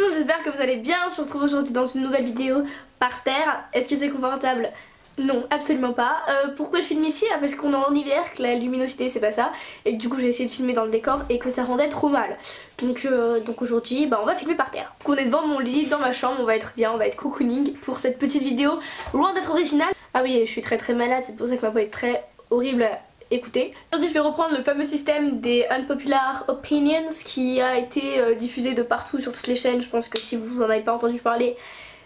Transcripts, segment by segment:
monde, j'espère que vous allez bien. Je vous retrouve aujourd'hui dans une nouvelle vidéo par terre. Est-ce que c'est confortable? Non, absolument pas. Pourquoi je filme ici? Parce qu'on est en hiver, que la luminosité c'est pas ça, et que du coup j'ai essayé de filmer dans le décor et que ça rendait trop mal. Donc aujourd'hui on va filmer par terre. Donc on est devant mon lit, dans ma chambre, on va être bien, on va être cocooning pour cette petite vidéo, loin d'être originale. Ah oui, je suis très malade, c'est pour ça que ma voix est très horrible à écouter. Aujourd'hui je vais reprendre le fameux système des unpopular opinions qui a été diffusé de partout sur toutes les chaînes. Je pense que si vous en avez pas entendu parler,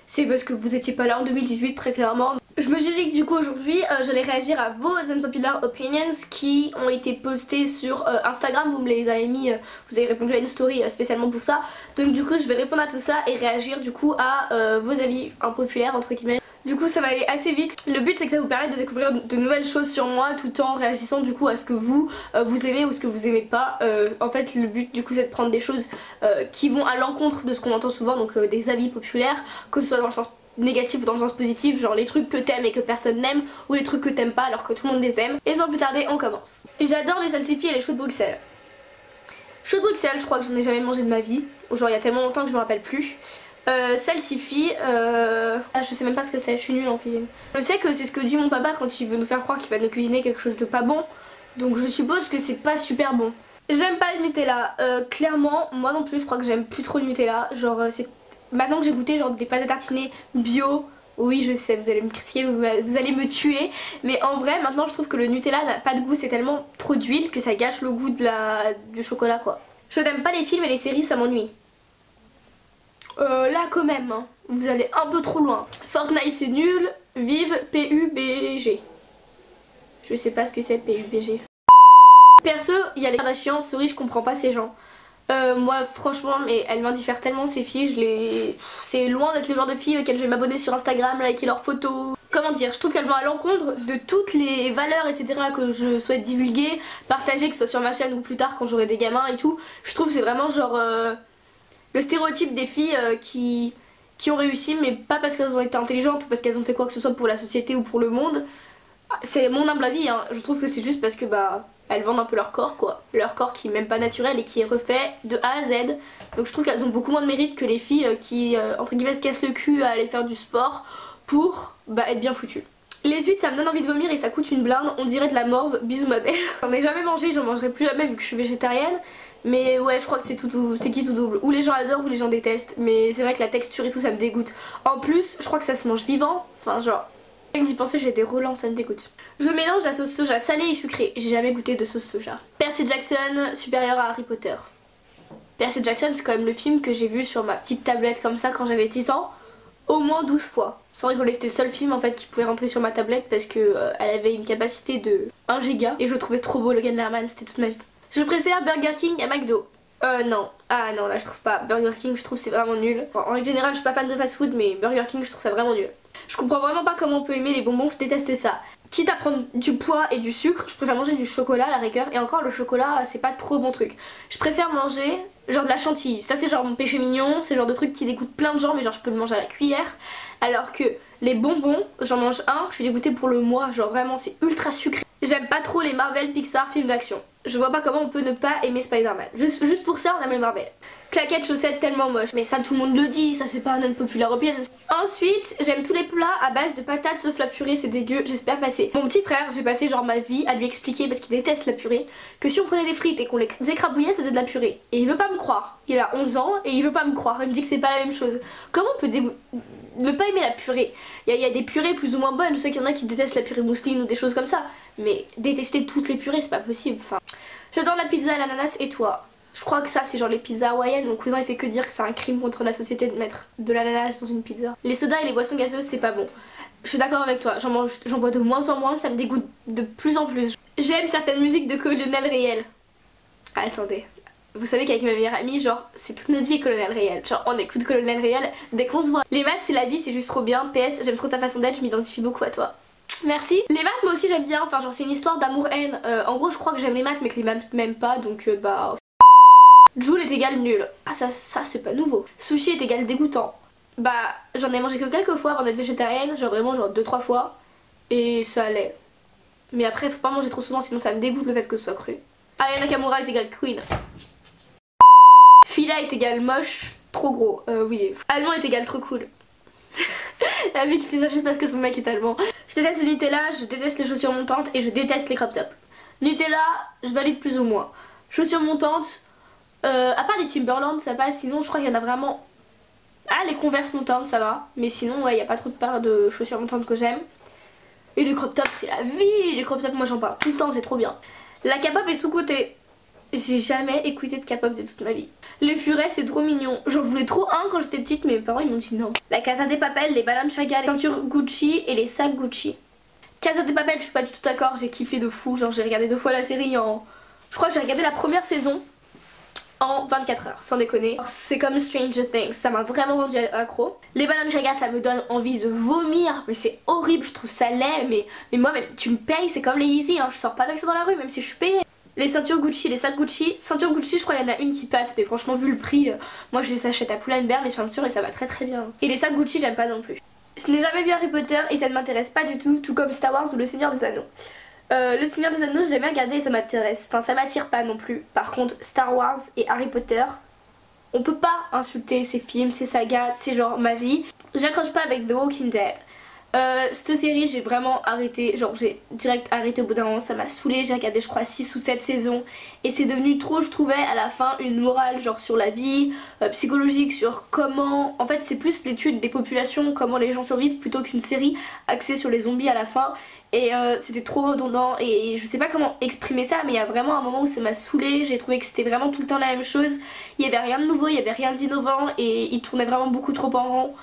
c'est parce que vous étiez pas là en 2018 très clairement. Je me suis dit que du coup aujourd'hui j'allais réagir à vos unpopular opinions qui ont été postées sur Instagram. Vous me les avez mis, vous avez répondu à une story spécialement pour ça. Donc du coup je vais répondre à tout ça et réagir du coup à vos avis impopulaires entre guillemets. Du coup ça va aller assez vite. Le but c'est que ça vous permette de découvrir de nouvelles choses sur moi tout en réagissant du coup à ce que vous aimez ou ce que vous aimez pas. En fait le but du coup c'est de prendre des choses qui vont à l'encontre de ce qu'on entend souvent, donc des avis populaires, que ce soit dans le sens négatif ou dans le sens positif, genre les trucs que t'aimes et que personne n'aime, ou les trucs que t'aimes pas alors que tout le monde les aime. Et sans plus tarder on commence. J'adore les salsifis et les choux de Bruxelles. Choux de Bruxelles, je crois que j'en ai jamais mangé de ma vie, genre il y a tellement longtemps que je me rappelle plus. Salsifis, je sais même pas ce que c'est, je suis nulle en cuisine. Je sais que c'est ce que dit mon papa quand il veut nous faire croire qu'il va nous cuisiner quelque chose de pas bon, donc je suppose que c'est pas super bon. J'aime pas le Nutella, clairement moi non plus je crois que j'aime plus trop le Nutella, genre c'est maintenant que j'ai goûté genre des pâtes à tartiner bio, oui je sais vous allez me critiquer, vous allez me tuer, mais en vrai maintenant je trouve que le Nutella n'a pas de goût, c'est tellement trop d'huile que ça gâche le goût du chocolat quoi. Je n'aime pas les films et les séries, ça m'ennuie. Là quand même, hein, vous allez un peu trop loin. Fortnite c'est nul, vive PUBG. Je sais pas ce que c'est PUBG. Perso, il y a les Kardashians, sorry je comprends pas ces gens. Moi franchement mais elles m'indiffèrent tellement ces filles, c'est loin d'être le genre de filles auxquelles je vais m'abonner sur Instagram, liker leurs photos. Comment dire, je trouve qu'elles vont à l'encontre de toutes les valeurs etc que je souhaite divulguer, partager, que ce soit sur ma chaîne ou plus tard quand j'aurai des gamins et tout. Je trouve que c'est vraiment genre le stéréotype des filles qui ont réussi mais pas parce qu'elles ont été intelligentes ou parce qu'elles ont fait quoi que ce soit pour la société ou pour le monde. C'est mon humble avis hein, je trouve que c'est juste parce que elles vendent un peu leur corps quoi, leur corps qui est même pas naturel et qui est refait de A à Z. Donc je trouve qu'elles ont beaucoup moins de mérite que les filles qui entre guillemets se cassent le cul à aller faire du sport pour être bien foutues. Les huîtres ça me donne envie de vomir et ça coûte une blinde, on dirait de la morve, bisous ma belle. J'en ai jamais mangé, j'en mangerai plus jamais vu que je suis végétarienne. Mais ouais je crois que c'est qui tout double, ou les gens adorent ou les gens détestent, mais c'est vrai que la texture et tout ça me dégoûte. En plus je crois que ça se mange vivant, enfin genre rien que d'y penser j'ai des relents, ça me dégoûte. Je mélange la sauce soja salée et sucrée, j'ai jamais goûté de sauce soja. Percy Jackson supérieur à Harry Potter. Percy Jackson c'est quand même le film que j'ai vu sur ma petite tablette comme ça quand j'avais 10 ans au moins 12 fois. Sans rigoler, c'était le seul film en fait qui pouvait rentrer sur ma tablette parce que elle avait une capacité de 1 giga et je le trouvais trop beau, Logan Lerman, c'était toute ma vie. Je préfère Burger King à McDo. Non. Ah non là je trouve pas. Burger King je trouve c'est vraiment nul. En règle générale je suis pas fan de fast food mais Burger King je trouve ça vraiment nul. Je comprends vraiment pas comment on peut aimer les bonbons, je déteste ça. Quitte à prendre du poids et du sucre, je préfère manger du chocolat à la rigueur. Et encore le chocolat c'est pas trop bon truc. Je préfère manger genre de la chantilly. Ça c'est genre mon péché mignon, c'est le genre de truc qui dégoûte plein de gens mais genre je peux le manger à la cuillère. Alors que les bonbons, j'en mange un, je suis dégoûtée pour le mois, genre vraiment c'est ultra sucré. J'aime pas trop les Marvel, Pixar, films d'action. Je vois pas comment on peut ne pas aimer Spider-Man. Juste pour ça on aime les Marvel. Claquettes, chaussettes tellement moches. Mais ça tout le monde le dit, ça c'est pas un unpopular opinion. Ensuite j'aime tous les plats à base de patates sauf la purée, c'est dégueu, j'espère passer. Mon petit frère, j'ai passé genre ma vie à lui expliquer parce qu'il déteste la purée que si on prenait des frites et qu'on les écrabouillait ça faisait de la purée. Et il veut pas me croire. Il a 11 ans et il veut pas me croire, il me dit que c'est pas la même chose. Comment on peut ne pas aimer la purée? Il y a des purées plus ou moins bonnes, je sais qu'il y en a qui détestent la purée mousseline ou des choses comme ça. Mais détester toutes les purées c'est pas possible, enfin. J'adore la pizza à l'ananas et toi? Je crois que ça c'est genre les pizzas hawaïennes, mon cousin il fait que dire que c'est un crime contre la société de mettre de l'ananas dans une pizza. Les sodas et les boissons gazeuses c'est pas bon. Je suis d'accord avec toi, j'en bois de moins en moins, ça me dégoûte de plus en plus. J'aime certaines musiques de Colonel Riel. Ah, attendez, vous savez qu'avec ma meilleure amie genre c'est toute notre vie Colonel Riel. Genre on écoute Colonel Riel dès qu'on se voit. Les maths c'est la vie, c'est juste trop bien. PS j'aime trop ta façon d'être, je m'identifie beaucoup à toi. Merci. Les maths moi aussi j'aime bien, enfin genre c'est une histoire d'amour-haine. En gros je crois que j'aime les maths mais que les maths m'aiment pas donc Joule est égal nul. Ah ça c'est pas nouveau. Sushi est égal dégoûtant. J'en ai mangé que quelques fois avant d'être végétarienne, genre vraiment genre 2-3 fois. Et ça allait. Mais après faut pas manger trop souvent sinon ça me dégoûte le fait que ce soit cru. Aya Nakamura est égal queen. Fila est égal moche. trop gros, oui. Allemand est égal trop cool. La vie qui fait ça juste parce que son mec est allemand. Je déteste le Nutella, je déteste les chaussures montantes et je déteste les crop tops. Nutella, je valide plus ou moins. Chaussures montantes, à part les Timberland ça passe, sinon je crois qu'il y en a vraiment... Ah, les Converse montantes ça va, mais sinon ouais, il n'y a pas trop de paires de chaussures montantes que j'aime. Et les crop tops c'est la vie, les crop tops moi j'en parle tout le temps, c'est trop bien. La K-pop est sous-cotée. J'ai jamais écouté de K-pop de toute ma vie. Les furets c'est trop mignon. J'en voulais trop un quand j'étais petite mais mes parents ils m'ont dit non. La Casa de Papel, les Balenciaga, les ceintures Gucci et les sacs Gucci. Casa de Papel je suis pas du tout d'accord, j'ai kiffé de fou. Genre j'ai regardé 2 fois la série en... Je crois que j'ai regardé la première saison en 24 heures, sans déconner. C'est comme Stranger Things, ça m'a vraiment rendu accro. Les Balenciaga ça me donne envie de vomir, mais c'est horrible, je trouve ça laid. Mais moi même, tu me payes, c'est comme les Yeezy, hein. Je sors pas avec ça dans la rue même si je suis payée. Les ceintures Gucci, les sacs Gucci. Ceinture Gucci, je crois qu'il y en a une qui passe, mais franchement, vu le prix, moi je les achète à Pull&Bear, les ceintures, et ça va très très bien. Et les sacs Gucci, j'aime pas non plus. Je n'ai jamais vu Harry Potter et ça ne m'intéresse pas du tout, tout comme Star Wars ou Le Seigneur des Anneaux. Le Seigneur des Anneaux, j'ai jamais regardé et ça m'intéresse. Enfin, ça m'attire pas non plus. Par contre, Star Wars et Harry Potter, on peut pas insulter ces films, ces sagas, c'est genre ma vie. J'accroche pas avec The Walking Dead. Cette série j'ai vraiment arrêté, genre j'ai direct arrêté au bout d'un moment, ça m'a saoulé, j'ai regardé je crois 6 ou 7 saisons et c'est devenu trop, je trouvais à la fin une morale genre sur la vie, psychologique, sur comment, en fait c'est plus l'étude des populations, comment les gens survivent plutôt qu'une série axée sur les zombies à la fin et c'était trop redondant et je sais pas comment exprimer ça mais il y a vraiment un moment où ça m'a saoulé, j'ai trouvé que c'était vraiment tout le temps la même chose, il y avait rien de nouveau, il y avait rien d'innovant et il tournait vraiment beaucoup trop en rond.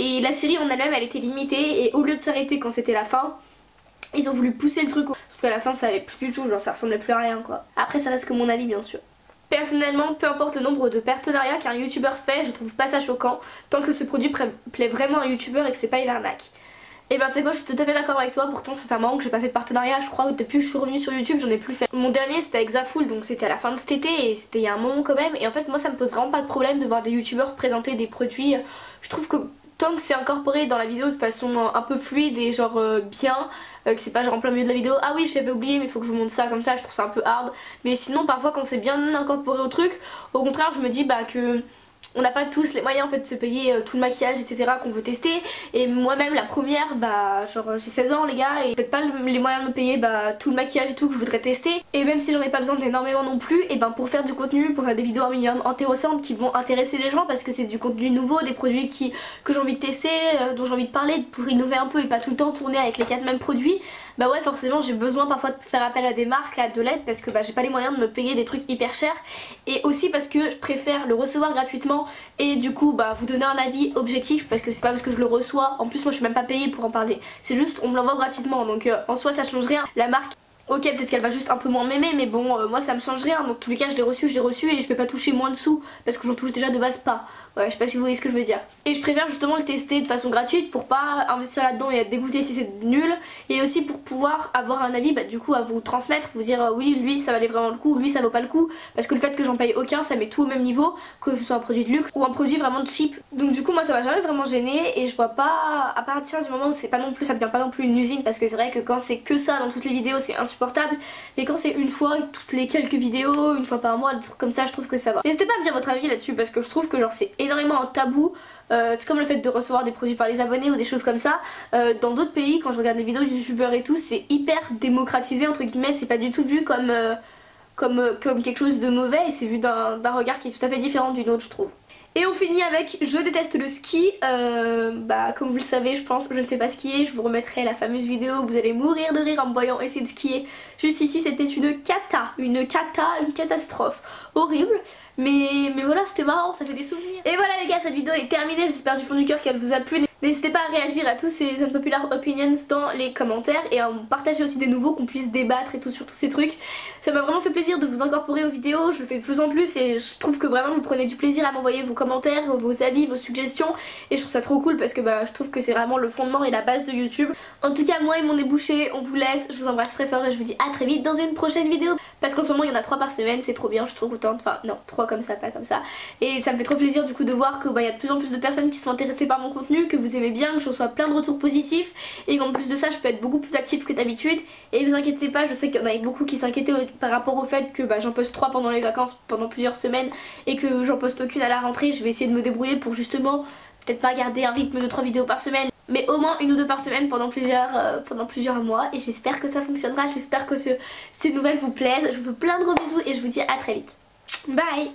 Et la série en elle-même elle était limitée et au lieu de s'arrêter quand c'était la fin, ils ont voulu pousser le truc. Sauf qu'à la fin ça allait plus du tout, genre ça ressemblait plus à rien quoi. Après ça reste que mon avis bien sûr. Personnellement, peu importe le nombre de partenariats qu'un youtubeur fait, je trouve pas ça choquant tant que ce produit plaît vraiment à un youtubeur et que c'est pas une arnaque. Et ben tu sais quoi, je suis tout à fait d'accord avec toi, pourtant ça fait un moment que j'ai pas fait de partenariat, je crois que depuis que je suis revenue sur YouTube j'en ai plus fait. Mon dernier c'était avec Zafoul, donc c'était à la fin de cet été et c'était il y a un moment quand même. Et en fait moi ça me pose vraiment pas de problème de voir des youtubeurs présenter des produits. Je trouve que tant que c'est incorporé dans la vidéo de façon un peu fluide et genre bien, que c'est pas genre en plein milieu de la vidéo, ah oui je l'avais oublié mais il faut que je vous montre ça comme ça, je trouve ça un peu hard. Mais sinon parfois quand c'est bien incorporé au truc, au contraire je me dis bah que on n'a pas tous les moyens en fait de se payer tout le maquillage etc qu'on veut tester. Et moi-même la première, bah genre j'ai 16 ans les gars et peut-être pas les moyens de me payer bah tout le maquillage et tout que je voudrais tester. Et même si j'en ai pas besoin d'énormément non plus, et ben pour faire du contenu, pour faire des vidéos un minimum intéressantes qui vont intéresser les gens parce que c'est du contenu nouveau, des produits que j'ai envie de tester, dont j'ai envie de parler pour innover un peu et pas tout le temps tourner avec les 4 mêmes produits. Bah ouais forcément j'ai besoin parfois de faire appel à des marques, à de l'aide parce que bah j'ai pas les moyens de me payer des trucs hyper chers. Et aussi parce que je préfère le recevoir gratuitement et du coup bah vous donner un avis objectif parce que c'est pas parce que je le reçois, en plus moi je suis même pas payée pour en parler, c'est juste on me l'envoie gratuitement donc en soi ça change rien. La marque ok peut-être qu'elle va juste un peu moins m'aimer mais bon moi ça me change rien, dans tous les cas je l'ai reçu et je vais pas toucher moins de sous parce que j'en touche déjà de base pas. Ouais je sais pas si vous voyez ce que je veux dire. Et je préfère justement le tester de façon gratuite pour pas investir là-dedans et être dégoûté si c'est nul. Et aussi pour pouvoir avoir un avis bah du coup à vous transmettre, vous dire oui lui ça valait vraiment le coup, lui ça vaut pas le coup. Parce que le fait que j'en paye aucun ça met tout au même niveau, que ce soit un produit de luxe ou un produit vraiment cheap. Donc du coup moi ça m'a jamais vraiment gêné et je vois pas à partir du moment où c'est pas non plus, ça devient pas non plus une usine. Parce que c'est vrai que quand c'est que ça dans toutes les vidéos c'est insupportable. Mais quand c'est une fois toutes les quelques vidéos, une fois par mois, des trucs comme ça je trouve que ça va. N'hésitez pas à me dire votre avis là-dessus parce que je trouve que genre c'est énormément un tabou. C'est comme le fait de recevoir des produits par les abonnés ou des choses comme ça. Dans d'autres pays quand je regarde les vidéos de youtubeurs et tout c'est hyper démocratisé entre guillemets, c'est pas du tout vu comme quelque chose de mauvais et c'est vu d'un regard qui est tout à fait différent d'une autre je trouve. Et on finit avec je déteste le ski. Bah comme vous le savez je pense, je ne sais pas skier, je vous remettrai la fameuse vidéo où vous allez mourir de rire en me voyant essayer de skier. Juste ici c'était une catastrophe horrible. Mais voilà c'était marrant, ça fait des souvenirs. Et voilà les gars cette vidéo est terminée, j'espère du fond du cœur qu'elle vous a plu. N'hésitez pas à réagir à tous ces unpopular opinions dans les commentaires et à me partager aussi des nouveaux, qu'on puisse débattre et tout sur tous ces trucs. Ça m'a vraiment fait plaisir de vous incorporer aux vidéos, je le fais de plus en plus et je trouve que vraiment vous prenez du plaisir à m'envoyer vos commentaires, vos avis, vos suggestions et je trouve ça trop cool parce que bah je trouve que c'est vraiment le fondement et la base de YouTube. En tout cas moi et mon débouché, on vous laisse, je vous embrasse très fort et je vous dis à très vite dans une prochaine vidéo. Parce qu'en ce moment il y en a 3 par semaine, c'est trop bien, je suis trop contente. Enfin non, 3 comme ça, pas comme ça. Et ça me fait trop plaisir du coup de voir que y a de plus en plus de personnes qui sont intéressées par mon contenu, que vous aimez bien, que je reçois plein de retours positifs. Et qu'en plus de ça je peux être beaucoup plus active que d'habitude. Et ne vous inquiétez pas, je sais qu'il y en avait beaucoup qui s'inquiétaient par rapport au fait que j'en poste 3 pendant les vacances, pendant plusieurs semaines. Et que j'en poste aucune à la rentrée. Je vais essayer de me débrouiller pour justement peut-être pas garder un rythme de 3 vidéos par semaine, mais au moins 1 ou 2 par semaine pendant plusieurs mois. Et j'espère que ça fonctionnera, j'espère que ces nouvelles vous plaisent. Je vous fais plein de gros bisous et je vous dis à très vite. Bye.